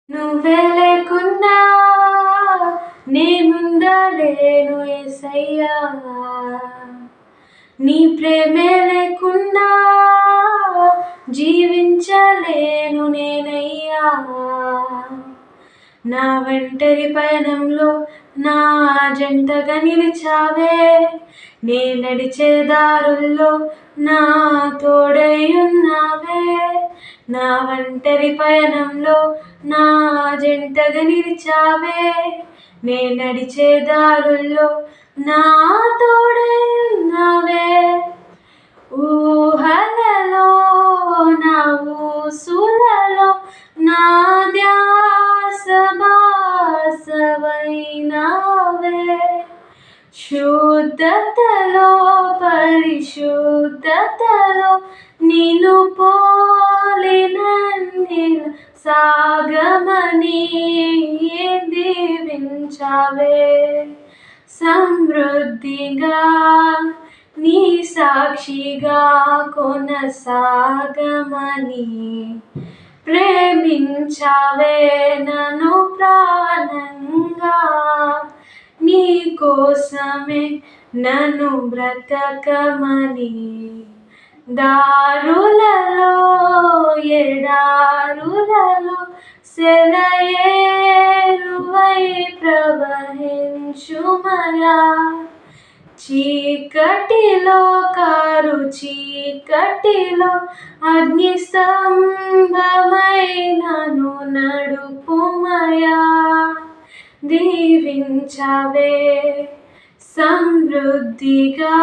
నువ్వే లేకున్నా నేనుండలేను యేసయ్యా, నీ ప్రేమే లేకున్నా జీవించలేను నేనయ్యా. నా ఒంటరి పయనంలో నా జంటగా నిలిచావే, నే నడిచే దారుల్లో నా తోడై ఉన్నావే. నా ఒంటరి పయనంలో నా జంటగా నిలిచావే, నే నడిచే దారుల్లో నా తోడై ఉన్నావే. ఊహలలో నా ఊసులలో నా ధ్యాస బాసవైనావే. శుద్ధతలో పరిశుద్ధతలో నిన్ను పోలినన్నిల సాగమని దీవించావే. సమృద్ధిగా నీ సాక్షిగా కొనసాగమని ప్రేమించావే నన్ను ప్రాణంగా. నీ కోసమే నన్ను బ్రతకమని దారులలో ఎడారులలో సెలయేరువై ప్రవహించుమయా. చీకటిలో కారు చీకటిలో అగ్ని స్తంభమై నన్ను నడుపుమయా. దీవించావే సమృద్ధిగా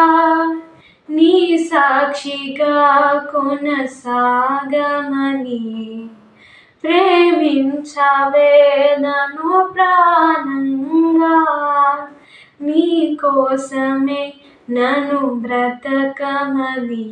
నీ సాక్షిగా కొనసాగమని ప్రేమించావే నన్ను ప్రాణంగా. నీ కోసమే నన్ను బ్రతకమని